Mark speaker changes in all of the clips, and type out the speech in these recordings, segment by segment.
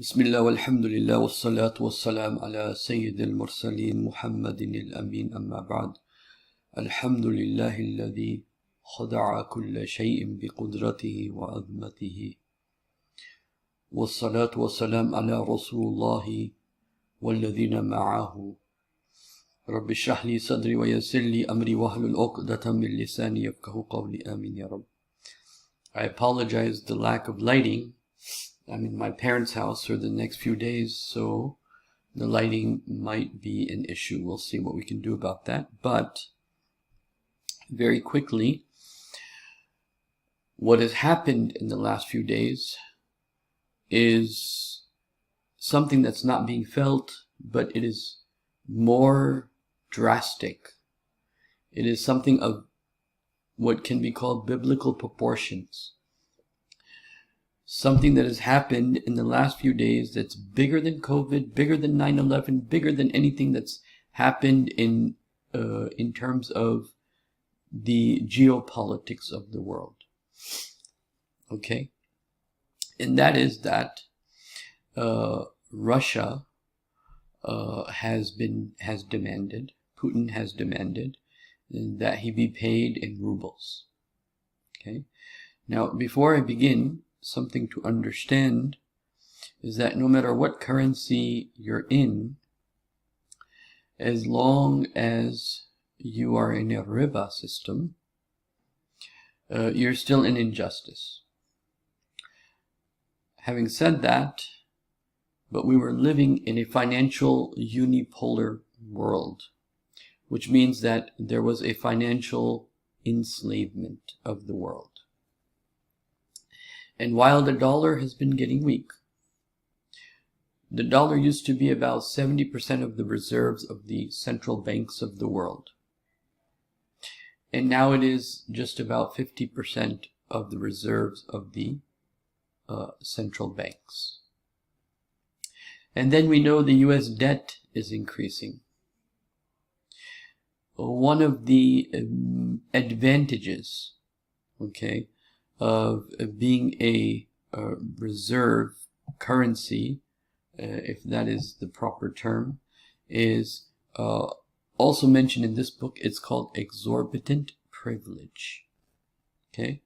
Speaker 1: بسم الله والحمد لله والصلاة والسلام على سيد المرسلين محمد الأمين أما بعد الحمد لله الذي خضع كل شيء بقدرته وعظمته والصلاة والسلام على رسول الله والذين معه رب اشرح لي صدري ويسر لي أمري واحلل عقدة من لساني يفقهوا قولي آمين يا رب. I apologize the lack of lighting. I'm in my parents' house for the next few days, so the lighting might be an issue. We'll see what we can do about that. But very quickly, what has happened in the last few days is something that's not being felt, but it is more drastic. It is something of what can be called biblical proportions. Something that has happened in the last few days that's bigger than COVID, bigger than 9/11, bigger than anything that's happened in terms of the geopolitics of the world. Okay? And that is that Russia has demanded, Putin has demanded that he be paid in rubles. Okay? Now, before I begin, something to understand is that no matter what currency you're in, as long as you are in a riba system, you're still in injustice. Having said that, but we were living in a financial unipolar world, which means that there was a financial enslavement of the world. And while the dollar has been getting weak, the dollar used to be about 70% of the reserves of the central banks of the world. And now it is just about 50% of the reserves of the central banks. And then we know the US debt is increasing. One of the advantages, okay, of being a reserve currency, if that is the proper term, is also mentioned in this book. It's called exorbitant privilege. Okay,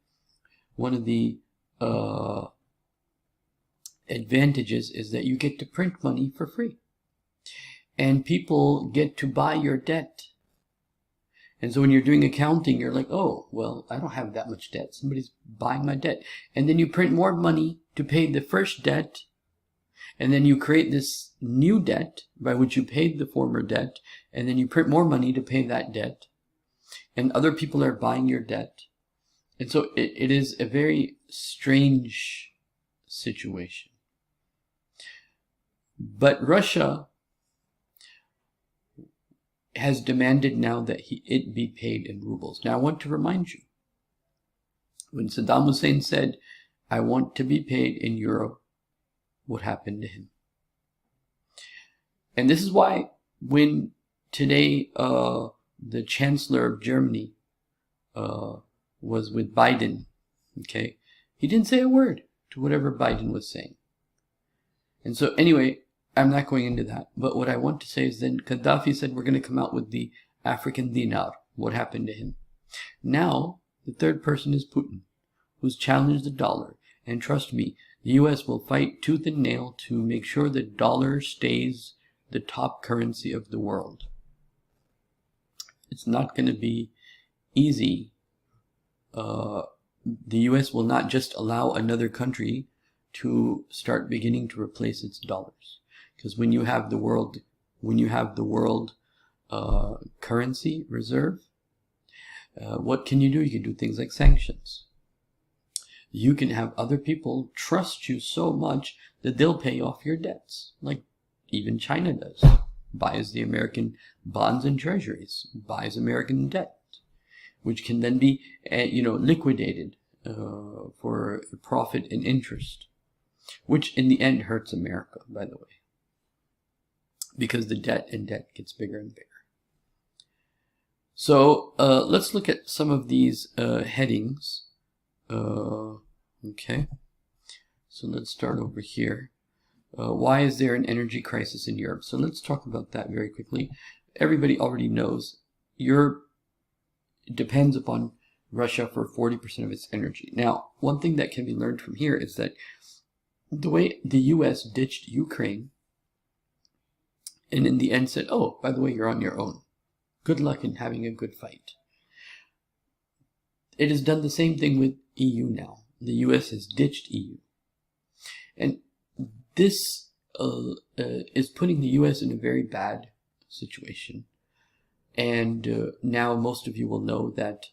Speaker 1: one of the advantages is that you get to print money for free, and people get to buy your debt. And so when you're doing accounting, you're like, oh, well, I don't have that much debt. Somebody's buying my debt. And then you print more money to pay the first debt. And then you create this new debt by which you paid the former debt. And then you print more money to pay that debt. And other people are buying your debt. And so it is a very strange situation. But Russia has demanded now that it be paid in rubles. Now I want to remind you, when Saddam Hussein said, I want to be paid in euro, what happened to him? And this is why when today the Chancellor of Germany was with Biden, okay, he didn't say a word to whatever Biden was saying. And so anyway, I'm not going into that, but what I want to say is then Gaddafi said we're going to come out with the African dinar. What happened to him? Now, the third person is Putin, who's challenged the dollar. And trust me, the US will fight tooth and nail to make sure the dollar stays the top currency of the world. It's not going to be easy. The US will not just allow another country to start beginning to replace its dollars. Because when you have the world currency reserve, what can you do? You can do things like sanctions. You can have other people trust you so much that they'll pay off your debts, like even China does. Buys the American bonds and treasuries, buys American debt, which can then be liquidated for profit and interest, which in the end hurts America, by the way, because the debt gets bigger and bigger. So let's look at some of these headings. Okay, so let's start over here. Why is there an energy crisis in Europe? So let's talk about that very quickly. Everybody already knows Europe depends upon Russia for 40% of its energy. Now, one thing that can be learned from here is that the way the US ditched Ukraine and in the end said, oh, by the way, you're on your own. Good luck in having a good fight. It has done the same thing with EU now. The US has ditched EU. And this is putting the US in a very bad situation. And now most of you will know that,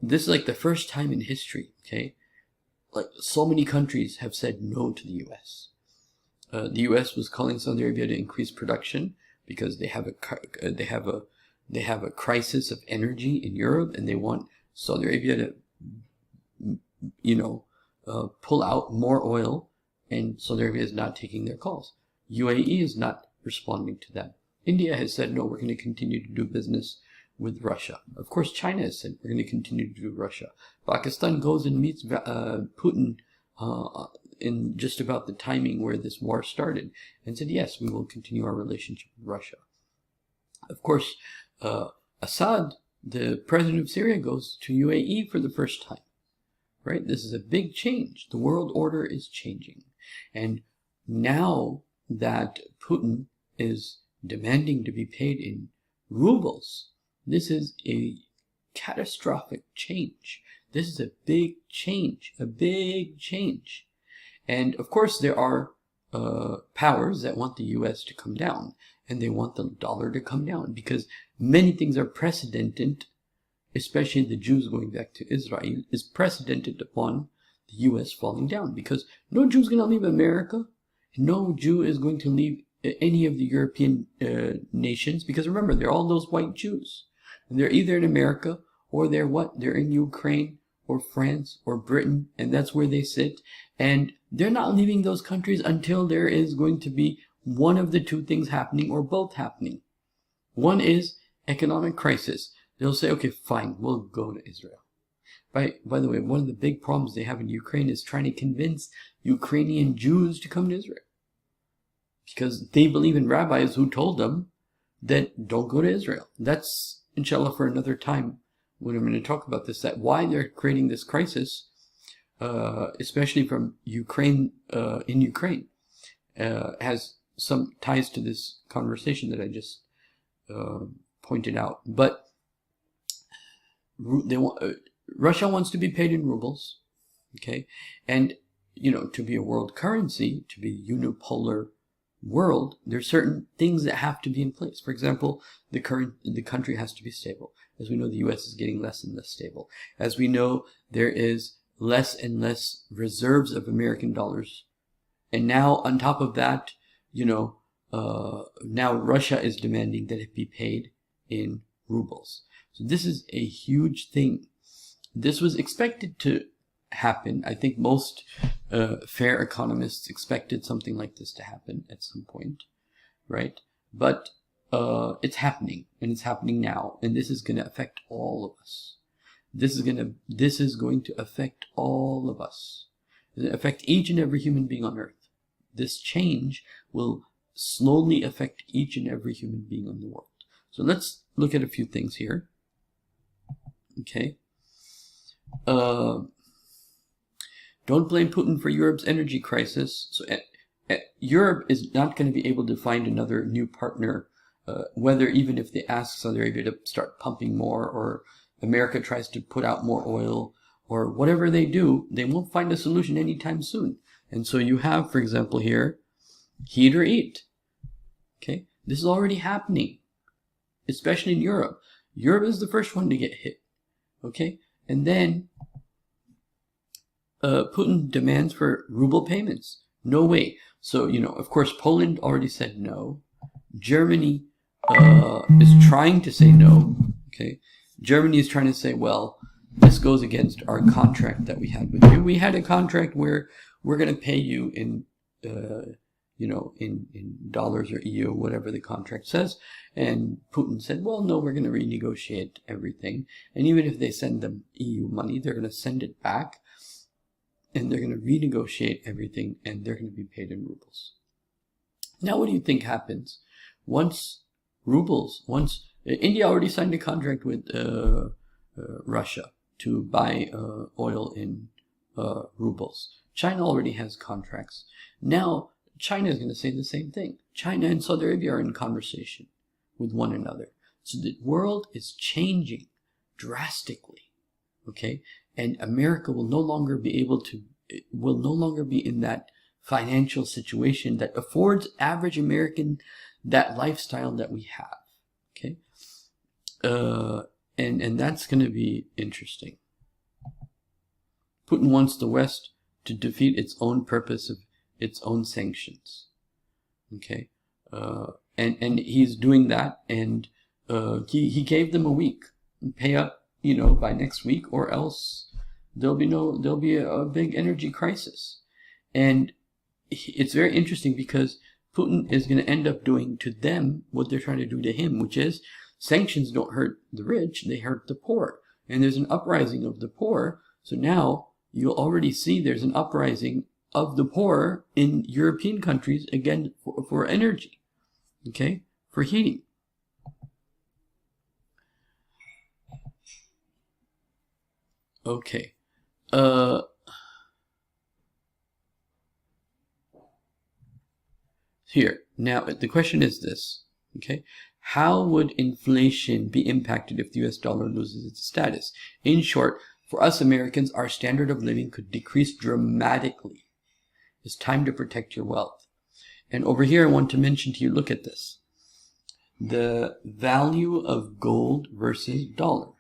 Speaker 1: this is like the first time in history, okay? Like so many countries have said no to the US. The US was calling Saudi Arabia to increase production because they have a crisis of energy in Europe, and they want Saudi Arabia to, pull out more oil, and Saudi Arabia is not taking their calls. UAE is not responding to that. India has said, no, we're going to continue to do business with Russia. Of course, China has said, we're going to continue to do Russia. Pakistan goes and meets Putin in just about the timing where this war started and said, yes, we will continue our relationship with Russia. Of course, Assad, the president of Syria, goes to UAE for the first time. Right? This is a big change. The world order is changing. And now that Putin is demanding to be paid in rubles, this is a catastrophic change. This is a big change, And of course, there are powers that want the US to come down, and they want the dollar to come down because many things are precedented, especially the Jews going back to Israel, is precedented upon the US falling down, because no Jew is going to leave America. No Jew is going to leave any of the European nations, because remember, they're all those white Jews. And they're either in America, or they're what? They're in Ukraine, or France, or Britain, and that's where they sit. And they're not leaving those countries until there is going to be one of the two things happening, or both happening. One is economic crisis. They'll say, okay, fine, we'll go to Israel. By the way, one of the big problems they have in Ukraine is trying to convince Ukrainian Jews to come to Israel. Because they believe in rabbis who told them that don't go to Israel. That's, inshallah, for another time when I'm going to talk about this, that why they're creating this crisis, especially from Ukraine, in Ukraine, has some ties to this conversation that I just pointed out. But Russia wants to be paid in rubles, okay? And, to be a world currency, to be a unipolar world, there's certain things that have to be in place. For example, the country has to be stable. As we know, the US is getting less and less stable. As we know, there is less and less reserves of American dollars. And now, on top of that, now Russia is demanding that it be paid in rubles. So this is a huge thing. This was expected to happen. I think most fair economists expected something like this to happen at some point, right? But it's happening, and it's happening now, and this is going to affect all of us. This is going to affect all of us. It'll affect each and every human being on earth. This change will slowly affect each and every human being in the world. So let's look at a few things here. Okay. Don't blame Putin for Europe's energy crisis. So Europe is not going to be able to find another new partner, whether even if they ask Saudi Arabia to start pumping more, or America tries to put out more oil, or whatever they do, they won't find a solution anytime soon. And so you have, for example, here, heat or eat. Okay, this is already happening, especially in Europe. Europe is the first one to get hit. Okay, and then Putin demands for ruble payments. No way. So, of course, Poland already said no. Germany is trying to say no. Okay, Germany is trying to say, well, this goes against our contract that we had with you. We had a contract where we're going to pay you in, in dollars or EU, whatever the contract says. And Putin said, well, no, we're going to renegotiate everything. And even if they send them EU money, they're going to send it back. and they're going to renegotiate everything, and they're going to be paid in rubles. Now, what do you think happens once India already signed a contract with Russia to buy oil in rubles. China already has contracts. Now, China is going to say the same thing. China and Saudi Arabia are in conversation with one another. So the world is changing drastically, okay? And America will no longer be in that financial situation that affords average American that lifestyle that we have, okay? And that's going to be interesting. Putin wants the West to defeat its own purpose of its own sanctions, okay? And he's doing that, and he gave them a week. Pay up, by next week, or else there'll be a big energy crisis. And it's very interesting because Putin is going to end up doing to them what they're trying to do to him, which is sanctions don't hurt the rich, they hurt the poor. And there's an uprising of the poor. So now you'll already see there's an uprising of the poor in European countries, again, for energy, okay, for heating. Okay. Here, now the question is this, okay? How would inflation be impacted if the US dollar loses its status? In short, for us Americans, our standard of living could decrease dramatically. It's time to protect your wealth. And over here, I want to mention to you, look at this. The value of gold versus dollar,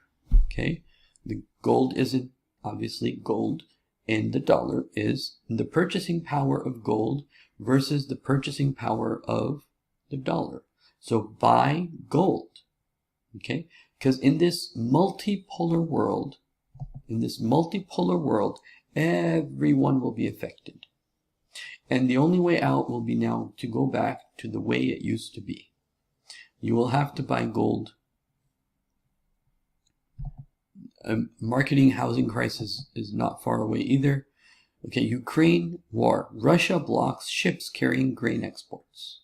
Speaker 1: okay? The gold isn't obviously gold, and the dollar is the purchasing power of gold versus the purchasing power of the dollar. So buy gold, okay? Because in this multipolar world, everyone will be affected. And the only way out will be now to go back to the way it used to be. You will have to buy gold. A marketing housing crisis is not far away either. Okay, Ukraine war. Russia blocks ships carrying grain exports.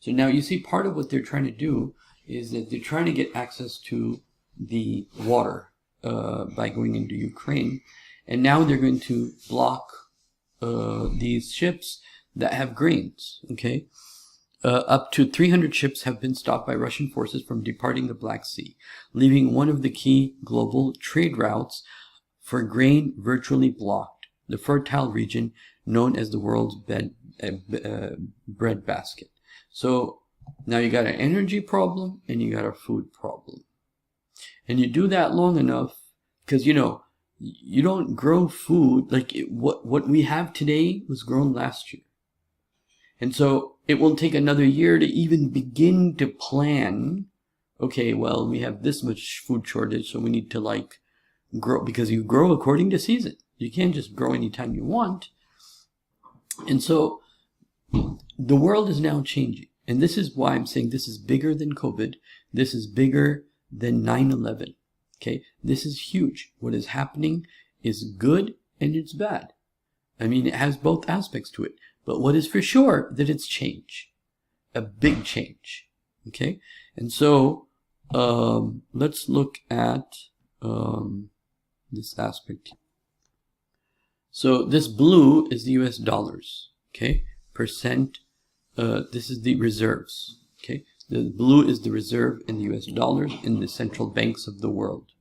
Speaker 1: So now you see part of what they're trying to do is that they're trying to get access to the water by going into Ukraine. And now they're going to block these ships that have grains, okay? Up to 300 ships have been stopped by Russian forces from departing the Black Sea, leaving one of the key global trade routes for grain virtually blocked, the fertile region known as the world's breadbasket. So now you got an energy problem and you got a food problem. And you do that long enough, because you don't grow food like what we have today was grown last year. And so it will take another year to even begin to plan, okay, well, we have this much food shortage, so we need to grow, because you grow according to season. You can't just grow anytime you want. And so the world is now changing. And this is why I'm saying this is bigger than COVID. This is bigger than 9/11. Okay, this is huge. What is happening is good and it's bad. I mean, it has both aspects to it. But what is for sure, that it's change. A big change. Okay? And so, let's look at this aspect. So this blue is the US dollars. Okay? Percent. This is the reserves. Okay? The blue is the reserve in the US dollars in the central banks of the world.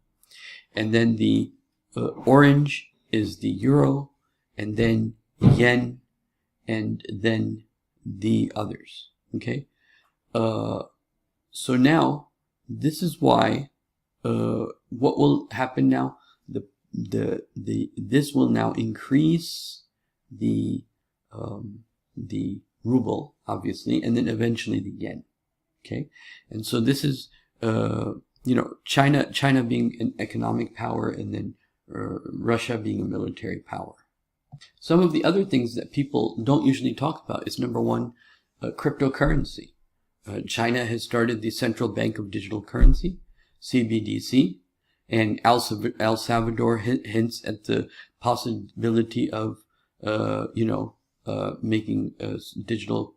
Speaker 1: And then the orange is the euro, and then yen, and then the others, okay? So now, this is why, what will happen now, this will now increase the ruble, obviously, and then eventually the yen, okay? And so this is, China being an economic power, and then Russia being a military power. Some of the other things that people don't usually talk about is, number one, cryptocurrency. China has started the Central Bank of Digital Currency, CBDC, and El Salvador hints at the possibility of making a digital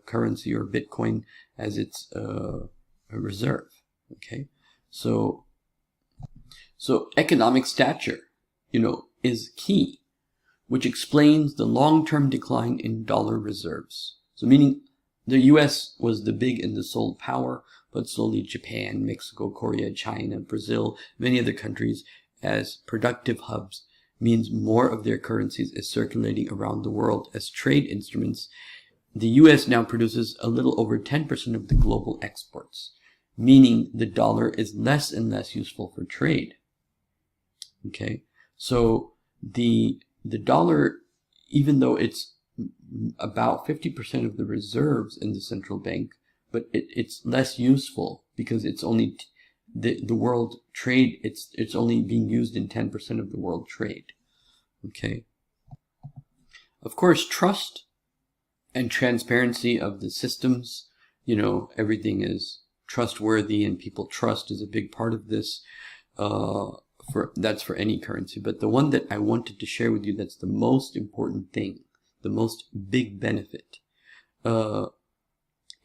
Speaker 1: currency or Bitcoin as its a reserve. Okay, so economic stature, is key, which explains the long-term decline in dollar reserves. So meaning the US was the big and the sole power, but slowly Japan, Mexico, Korea, China, Brazil, many other countries as productive hubs means more of their currencies is circulating around the world as trade instruments. The US now produces a little over 10% of the global exports, meaning the dollar is less and less useful for trade. Okay, so the dollar, even though it's about 50% of the reserves in the central bank, but it's less useful because it's only the world trade, it's only being used in 10% of the world trade. Okay, of course, trust and transparency of the systems, everything is trustworthy and people trust is a big part of this. That's for any currency, but the one that I wanted to share with you that's the most important thing, the most big benefit,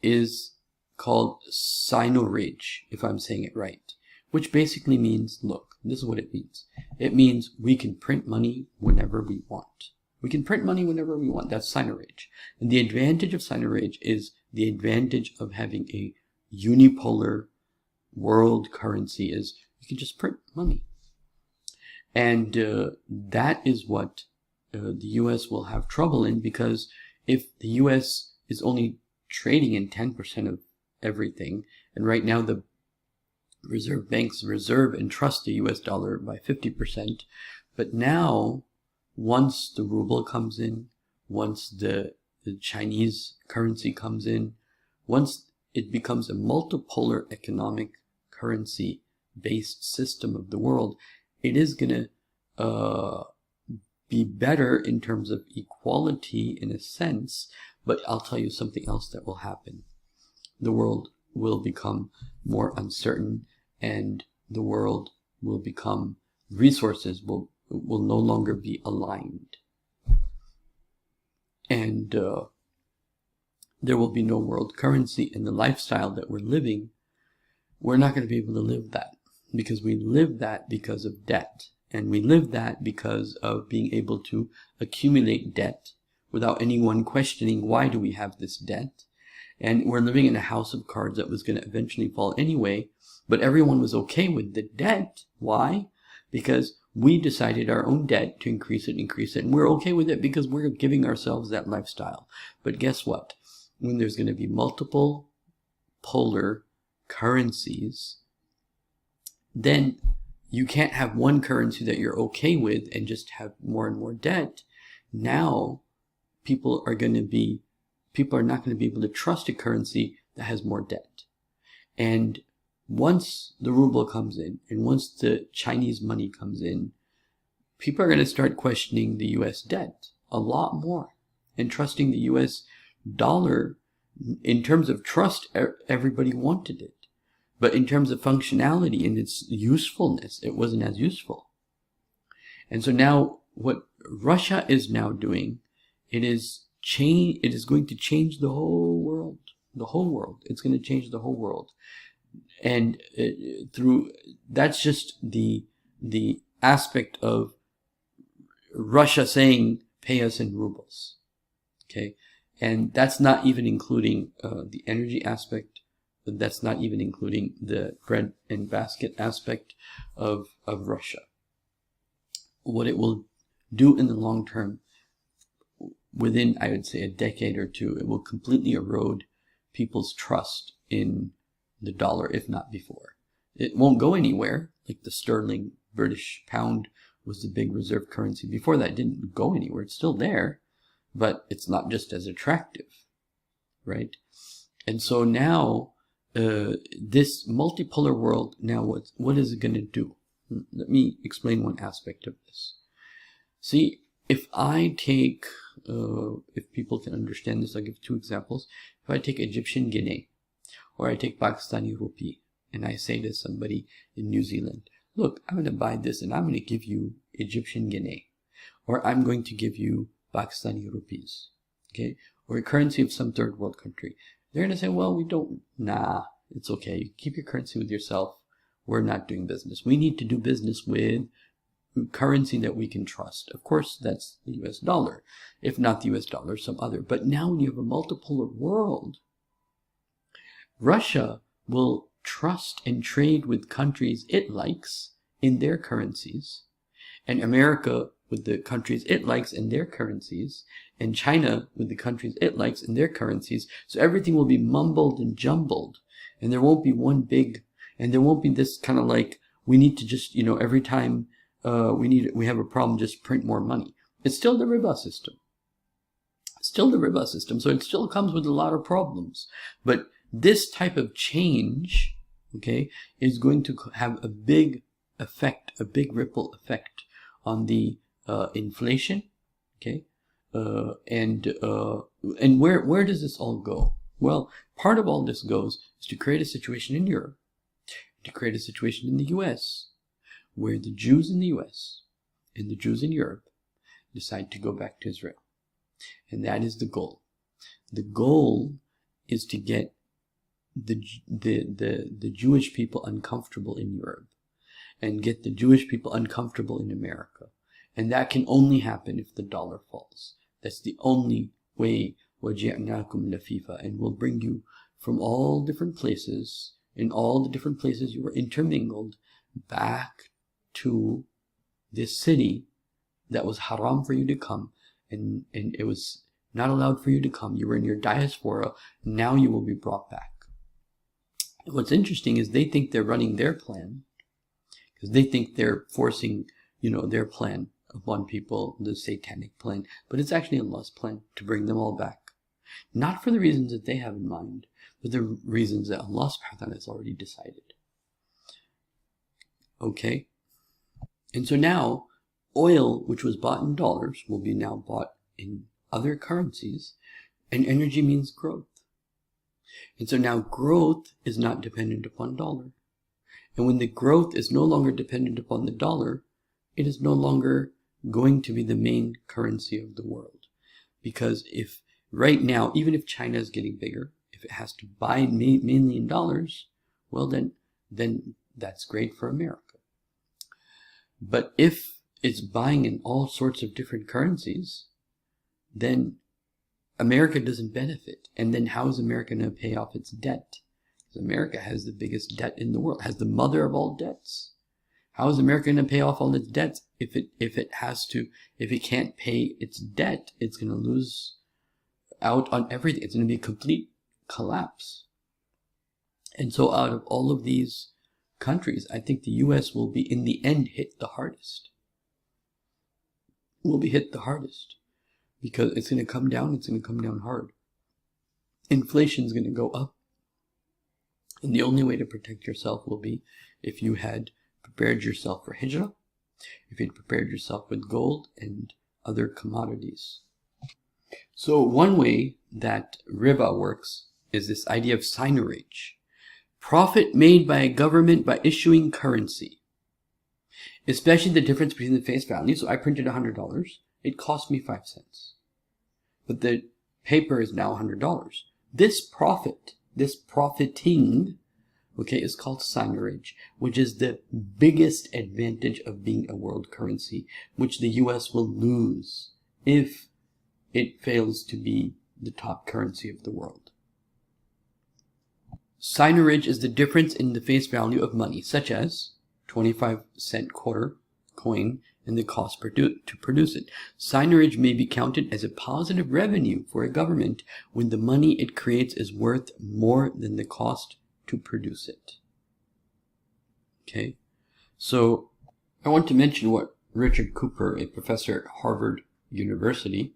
Speaker 1: is called Sinorage, if I'm saying it right, which basically means, look, this is what it means. It means we can print money whenever we want. We can print money whenever we want. That's Sinorage. And the advantage of Sinorage is the advantage of having a unipolar world currency is you can just print money. And that is what the US will have trouble in, because if the US is only trading in 10% of everything, and right now the reserve banks reserve and trust the US dollar by 50%, but now once the ruble comes in, once the Chinese currency comes in, once it becomes a multipolar economic currency based system of the world, it is going to be better in terms of equality in a sense, but I'll tell you something else that will happen. The world will become more uncertain, and the world will become, resources will no longer be aligned. And there will be no world currency, and the lifestyle that we're living, we're not going to be able to live that. Because we live that because of debt. And we live that because of being able to accumulate debt without anyone questioning why do we have this debt. And we're living in a house of cards that was going to eventually fall anyway, but everyone was okay with the debt. Why? Because we decided our own debt to increase it, and we're okay with it because we're giving ourselves that lifestyle. But guess what? When there's going to be multiple polar currencies, then you can't have one currency that you're okay with and just have more and more debt. Now, people are not going to be able to trust a currency that has more debt. And once the ruble comes in, and once the Chinese money comes in, people are going to start questioning the US debt a lot more and trusting the US dollar. In terms of trust, everybody wanted it. But in terms of functionality and its usefulness, it wasn't as useful. And so now what Russia is now doing, it is going to change the whole world. The whole world. It's going to change the whole world. And that's just the aspect of Russia saying, pay us in rubles. Okay? And that's not even including the energy aspect. That's not even including the bread and basket aspect of Russia. What it will do in the long term, within, I would say, a decade or two, it will completely erode people's trust in the dollar, if not before. It won't go anywhere, like the sterling British pound was the big reserve currency. Before that, it didn't go anywhere. It's still there, but it's not just as attractive, right? And so now, this multipolar world, now what is it going to do? Let me explain one aspect of this. See, if I take, if people can understand this, I'll give two examples. If I take Egyptian guinea, or I take Pakistani rupee, and I say to somebody in New Zealand, look, I'm going to buy this and I'm going to give you Egyptian guinea, or I'm going to give you Pakistani rupees, okay, or a currency of some third world country. They're going to say, well, it's okay. Keep your currency with yourself. We're not doing business. We need to do business with currency that we can trust. Of course, that's the US dollar. If not the US dollar, some other. But now when you have a multipolar world, Russia will trust and trade with countries it likes in their currencies, and America with the countries it likes in their currencies, and China with the countries it likes in their currencies. So everything will be mumbled and jumbled, and there won't be one big, and there won't be this kind of like, we need to just, every time we have a problem, just print more money. It's still the riba system. So it still comes with a lot of problems. But this type of change, okay, is going to have a big effect, a big ripple effect on the inflation, okay, and where does this all go? Well, part of all this goes is to create a situation in Europe, to create a situation in the U.S., where the Jews in the U.S. and the Jews in Europe decide to go back to Israel. And that is the goal. The goal is to get the Jewish people uncomfortable in Europe and get the Jewish people uncomfortable in America. And that can only happen if the dollar falls. That's the only way. وَجِعْنَاكُمْ لَفِيفًا, and we'll bring you from all different places, in all the different places you were intermingled, back to this city that was haram for you to come, and it was not allowed for you to come. You were in your diaspora. Now you will be brought back. And what's interesting is they think they're running their plan, because they think they're forcing, their plan upon people, the satanic plan, but it's actually Allah's plan to bring them all back. Not for the reasons that they have in mind, but the reasons that Allah subhanahu wa ta'ala has already decided. Okay? And so now, oil, which was bought in dollars, will be now bought in other currencies, and energy means growth. And so now growth is not dependent upon dollar. And when the growth is no longer dependent upon the dollar, it is no longer going to be the main currency of the world. Because if right now, even if China is getting bigger, if it has to buy mainly in dollars, well then that's great for America. But if it's buying in all sorts of different currencies, then America doesn't benefit. And then how is America going to pay off its debt? Because America has the biggest debt in the world, has the mother of all debts. How is America going to pay off all its debts if it can't pay its debt? It's going to lose out on everything. It's going to be a complete collapse. And so out of all of these countries, I think the U.S. will be, in the end, hit the hardest. Will be hit the hardest. Because it's going to come down, it's going to come down hard. Inflation is going to go up. And the only way to protect yourself will be if you had prepared yourself for hijrah, if you'd prepared yourself with gold and other commodities. So one way that riba works is this idea of signage. Profit made by a government by issuing currency. Especially the difference between the face value. So I printed $100. It cost me 5 cents. But the paper is now $100. This profit, this profiting, okay, is called signage, which is the biggest advantage of being a world currency, which the US will lose if it fails to be the top currency of the world. Signage is the difference in the face value of money, such as 25-cent quarter coin and the cost to produce it. Signage may be counted as a positive revenue for a government when the money it creates is worth more than the cost to produce it. Okay, so I want to mention what Richard Cooper, a professor at Harvard University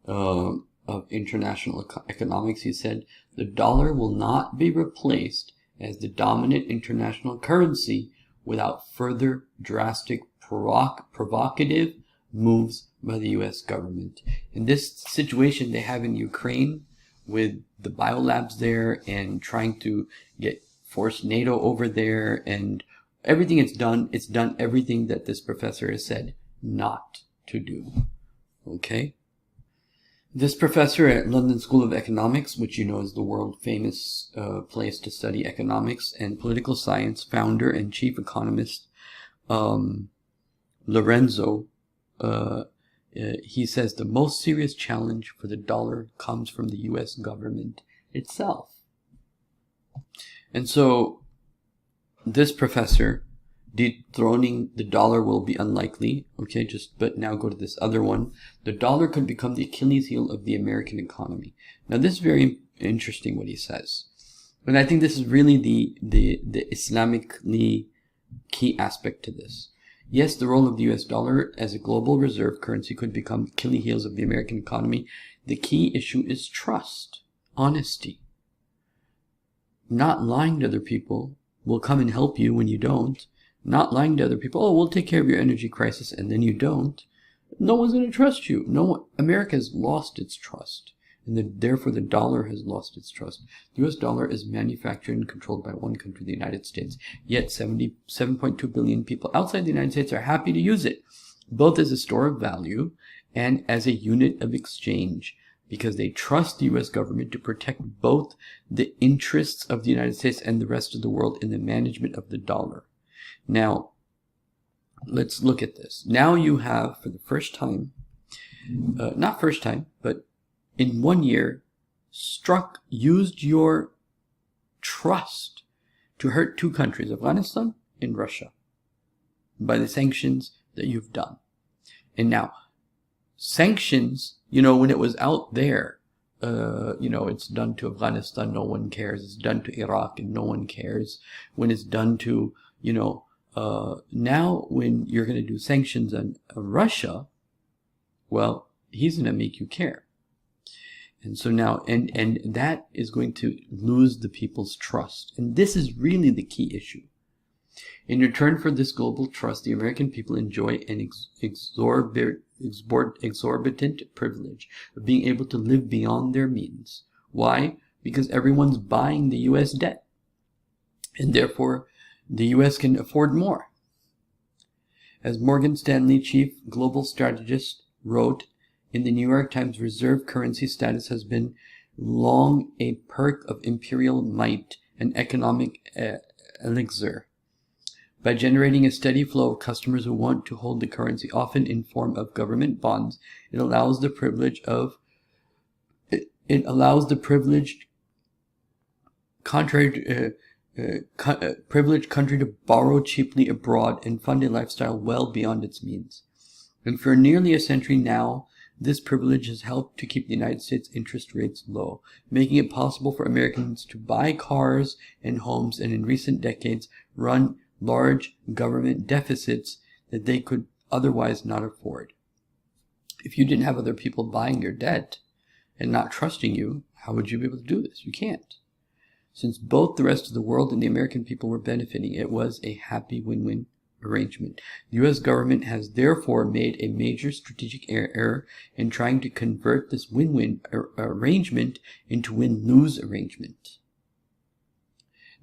Speaker 1: of international economics, he said, the dollar will not be replaced as the dominant international currency without further drastic provocative moves by the U.S. government. In this situation they have in Ukraine with the biolabs there and trying to force NATO over there, and everything it's done everything that this professor has said not to do. Okay? This professor at London School of Economics, which you know is the world famous place to study economics and political science, founder and chief economist Lorenzo, he says the most serious challenge for the dollar comes from the U.S. government itself. And so this professor, dethroning the dollar will be unlikely. Okay, but now go to this other one. The dollar could become the Achilles heel of the American economy. Now this is very interesting what he says. And I think this is really the Islamically key aspect to this. Yes, the role of the US dollar as a global reserve currency could become Achilles heels of the American economy. The key issue is trust, honesty. Not lying to other people will come and help you when you don't. Not lying to other people, oh, we'll take care of your energy crisis, and then you don't. No one's going to trust you. America has lost its trust, and therefore the dollar has lost its trust. The US dollar is manufactured and controlled by one country, the United States, yet 77.2 billion people outside the United States are happy to use it, both as a store of value and as a unit of exchange, because they trust the US government to protect both the interests of the United States and the rest of the world in the management of the dollar. Now, let's look at this. Now you have, for the first time, not first time, but in 1 year, used your trust to hurt two countries, Afghanistan and Russia, by the sanctions that you've done. And now, sanctions, when it was out there, it's done to Afghanistan, no one cares. It's done to Iraq, and no one cares. When it's done to, now when you're going to do sanctions on Russia, well, he's going to make you care. And so now, and that is going to lose the people's trust. And this is really the key issue. In return for this global trust, the American people enjoy an exorbitant privilege of being able to live beyond their means. Why? Because everyone's buying the U.S. debt. And therefore, the U.S. can afford more. As Morgan Stanley chief global strategist wrote in the New York Times, reserve currency status has been long a perk of imperial might and economic elixir. By generating a steady flow of customers who want to hold the currency, often in form of government bonds, it allows the privileged privileged country to borrow cheaply abroad and fund a lifestyle well beyond its means. And for nearly a century now, this privilege has helped to keep the United States interest rates low, making it possible for Americans to buy cars and homes, and in recent decades run large government deficits that they could otherwise not afford. If you didn't have other people buying your debt and not trusting you, how would you be able to do this? You can't. Since both the rest of the world and the American people were benefiting, it was a happy win-win arrangement. The U.S. government has therefore made a major strategic error in trying to convert this win-win arrangement into win-lose arrangement.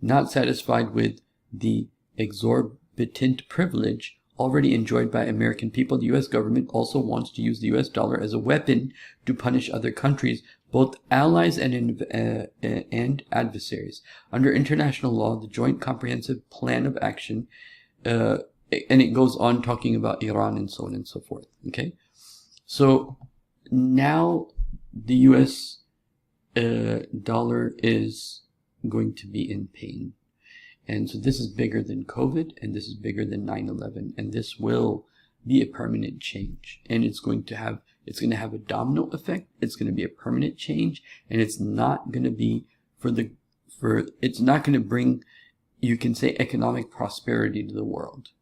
Speaker 1: Not satisfied with the exorbitant privilege already enjoyed by American people, the U.S. government also wants to use the U.S. dollar as a weapon to punish other countries, both allies and adversaries. Under international law, the Joint Comprehensive Plan of Action, and it goes on talking about Iran and so on and so forth. Okay, so now the U.S. dollar is going to be in pain. And so this is bigger than COVID, and this is bigger than 9/11, and this will be a permanent change. And it's going to have a domino effect. It's going to be a permanent change, and it's not going to be it's not going to bring, you can say, economic prosperity to the world.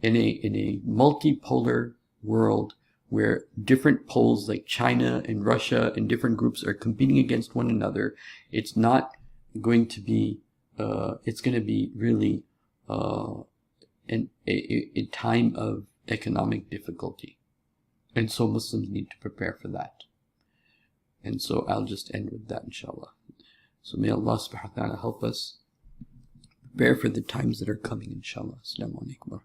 Speaker 1: In a multipolar world where different poles like China and Russia and different groups are competing against one another, it's not going to be it's going to be really a time of economic difficulty. And so Muslims need to prepare for that. And so I'll just end with that, inshallah. So may Allah subhanahu wa ta'ala help us prepare for the times that are coming, inshallah. Assalamu alaikum.